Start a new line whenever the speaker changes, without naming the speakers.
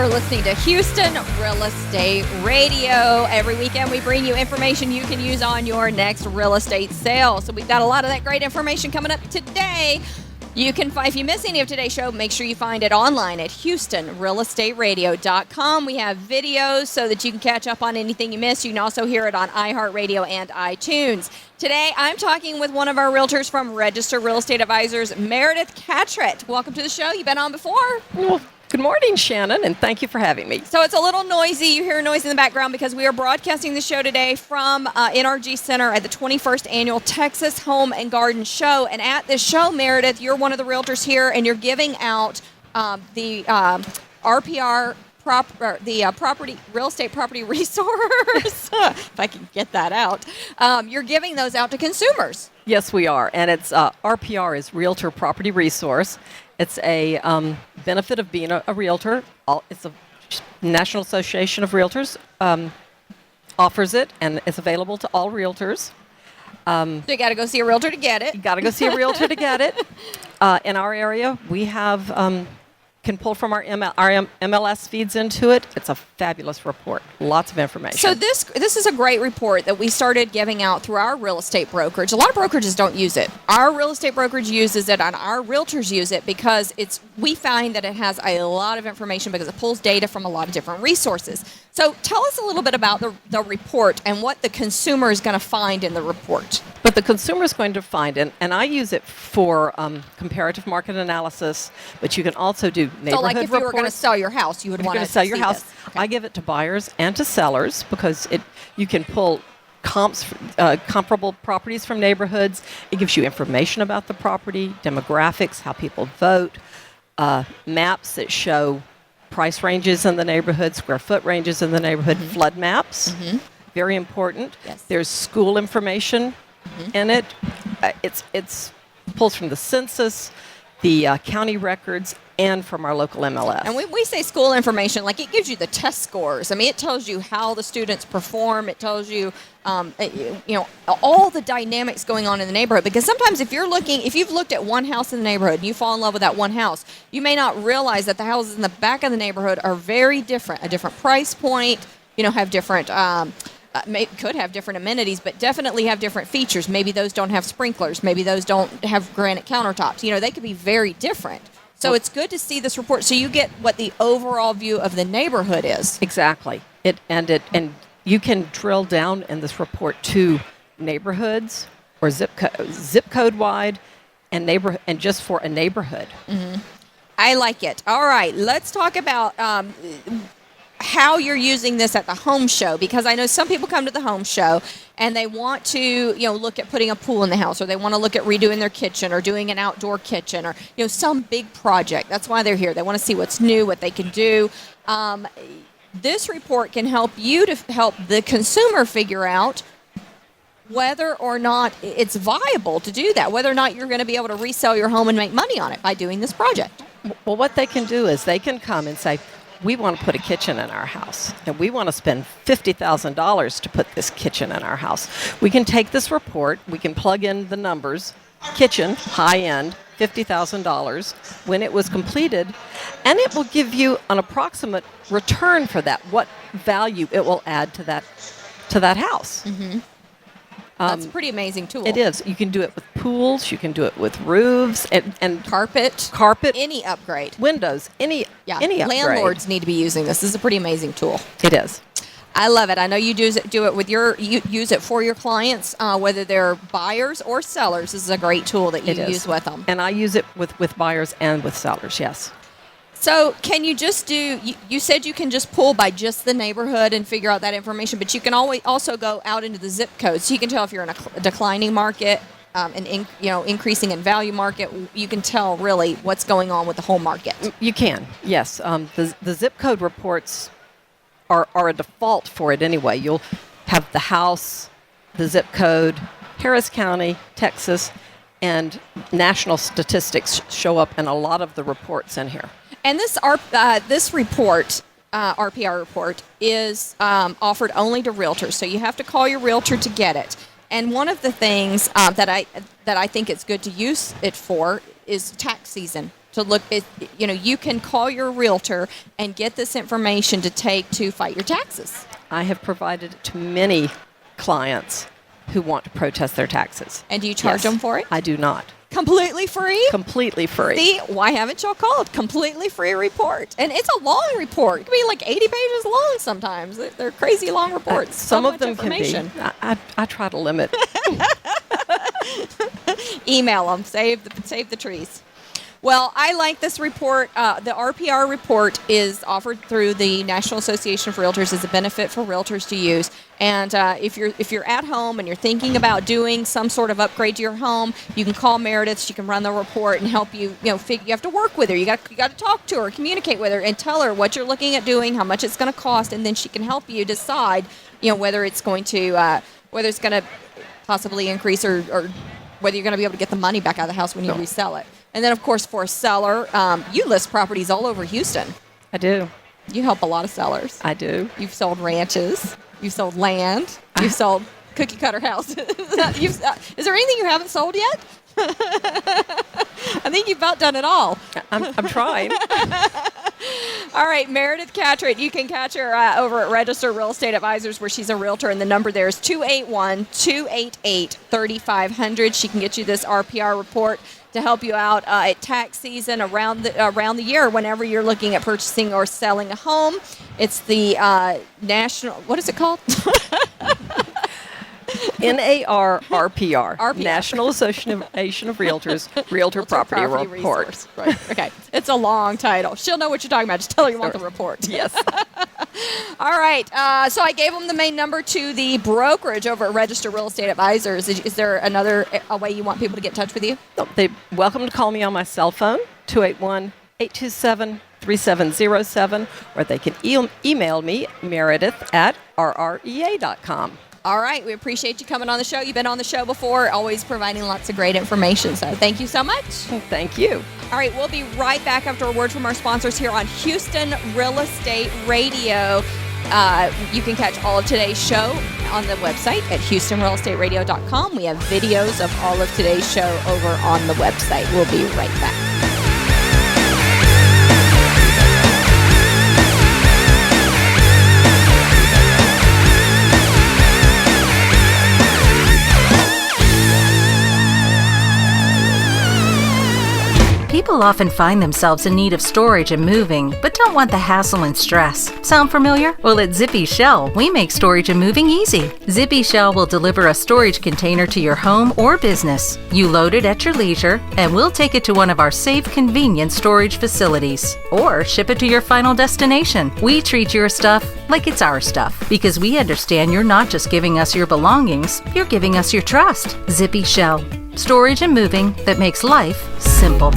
are listening to Houston Real Estate Radio. Every weekend we bring you information you can use on your next real estate sale. So we've got a lot of that great information coming up today. You can find, if you miss any of today's show, make sure you find it online at HoustonRealEstateRadio.com. We have videos so that you can catch up on anything you missed. You can also hear it on iHeartRadio and iTunes. Today, I'm talking with one of our realtors from Register Real Estate Advisors, Meredith Catrett. Welcome to the show. You've been on before.
Well, good morning, Shannon, and thank you for having me.
So it's a little noisy. You hear noise in the background because we are broadcasting the show today from NRG Center at the 21st Annual Texas Home and Garden Show. And at this show, Meredith, you're one of the realtors here, and you're giving out the RPR, Real Estate Property Resource, if I can get that out. You're giving those out to consumers.
Yes, we are, and it's RPR is Realtor Property Resource. It's a benefit of being a realtor. It's a National Association of Realtors offers it, and it's available to all realtors.
So you got to go see a realtor to get it.
You got to go see a realtor to get it. In our area, we have can pull from our MLS feeds into it. It's a fabulous report. Lots of information.
So this is a great report that we started giving out through our real estate brokerage. A lot of brokerages don't use it. Our real estate brokerage uses it, and our realtors use it because we find that it has a lot of information because it pulls data from a lot of different resources. So tell us a little bit about the report and what the consumer is going to find in the report.
But the consumer is going to find, and I use it for comparative market analysis, but you can also do neighborhood reports.
So like if you were going to sell your house, you would want to
sell your house.
Okay.
I give it to buyers and to sellers because you can pull comparable properties from neighborhoods. It gives you information about the property, demographics, how people vote, maps that show price ranges in the neighborhood, square foot ranges in the neighborhood, flood maps, very important.
Yes.
There's school information in it. It's pulls from the census, the county records, and from our local MLS.
And we say school information, like it gives you the test scores. I mean, it tells you how the students perform. It tells you, all the dynamics going on in the neighborhood. Because sometimes if you've looked at one house in the neighborhood and you fall in love with that one house, you may not realize that the houses in the back of the neighborhood are very different, a different price point, have different, could have different amenities, but definitely have different features. Maybe those don't have sprinklers. Maybe those don't have granite countertops. They could be very different. So it's good to see this report so you get what the overall view of the neighborhood is.
Exactly. And you can drill down in this report to neighborhoods or zip code wide and just for a neighborhood.
Mm-hmm. I like it. All right, let's talk about how you're using this at the home show, because I know some people come to the home show and they want to, look at putting a pool in the house, or they want to look at redoing their kitchen or doing an outdoor kitchen or, some big project. That's why they're here. They want to see what's new, what they can do. This report can help you to help the consumer figure out whether or not it's viable to do that, whether or not you're going to be able to resell your home and make money on it by doing this project.
Well, what they can do is they can come and say, we want to put a kitchen in our house, and we want to spend $50,000 to put this kitchen in our house. We can take this report, we can plug in the numbers, kitchen, high-end, $50,000, when it was completed, and it will give you an approximate return for that, what value it will add to that house.
Mm-hmm. That's a pretty amazing tool.
It is. You can do it with pools. You can do it with roofs and
carpet. Any upgrade.
Windows. Any upgrade.
Landlords need to be using this. This is a pretty amazing tool.
It is.
I love it. I know you do it with you use it for your clients, whether they're buyers or sellers. This is a great tool that you use with them.
And I use it with buyers and with sellers. Yes.
So can you just you said you can just pull by just the neighborhood and figure out that information, but you can always also go out into the zip codes. So you can tell if you're in a declining market, increasing in value market. You can tell really what's going on with the whole market.
You can, yes. The zip code reports are a default for it anyway. You'll have the house, the zip code, Harris County, Texas, and national statistics show up in a lot of the reports in here.
And this report, RPR report, is offered only to realtors. So you have to call your realtor to get it. And one of the things that I think it's good to use it for is tax season. to look at, you can call your realtor and get this information to take to fight your taxes.
I have provided it to many clients who want to protest their taxes.
And do you charge them for it?
I do not.
Completely free?
Completely free.
See, why haven't y'all called? Completely free report. And it's a long report. It can be like 80 pages long sometimes. They're crazy long reports.
Some of them can be. I try to limit.
Email them. Save the trees. Well, I like this report. The RPR report is offered through the National Association of Realtors as a benefit for realtors to use. And if you're at home and you're thinking about doing some sort of upgrade to your home, you can call Meredith. She can run the report and help you. You have to work with her. You got to talk to her, communicate with her, and tell her what you're looking at doing, how much it's going to cost, and then she can help you decide, whether it's going to possibly increase or whether you're going to be able to get the money back out of the house when you resell it. And then, of course, for a seller, you list properties all over Houston.
I do.
You help a lot of sellers.
I do.
You've sold ranches. You've sold land. You've sold cookie cutter houses. Is there anything you haven't sold yet? I think you've about done it all.
I'm trying.
All right, Meredith Catrett. You can catch her over at Register Real Estate Advisors, where she's a realtor, and the number there is 281-288-3500. She can get you this RPR report to help you out at tax season around the year whenever you're looking at purchasing or selling a home. It's the national, what is it called?
NARRPR, National Association of Realtors, Realtor Property Report.
Resource. Right. Okay. It's a long title. She'll know what you're talking about. Just tell her you want the report.
Yes.
All right. So I gave them the main number to the brokerage over at Register Real Estate Advisors. Is there another way you want people to get in touch with you?
They're welcome to call me on my cell phone, 281-827-3707, or they can email me, Meredith at RREA.com.
All right. We appreciate you coming on the show. You've been on the show before, always providing lots of great information. So thank you so much.
Thank you.
All right. We'll be right back after a word from our sponsors here on Houston Real Estate Radio. You can catch all of today's show on the website at HoustonRealEstateRadio.com. We have videos of all of today's show over on the website. We'll be right back.
People often find themselves in need of storage and moving, but don't want the hassle and stress. Sound familiar? Well, at Zippy Shell, we make storage and moving easy. Zippy Shell will deliver a storage container to your home or business. You load it at your leisure, and we'll take it to one of our safe, convenient storage facilities. Or ship it to your final destination. We treat your stuff like it's our stuff, because we understand you're not just giving us your belongings, you're giving us your trust. Zippy Shell. Storage and moving that makes life simple.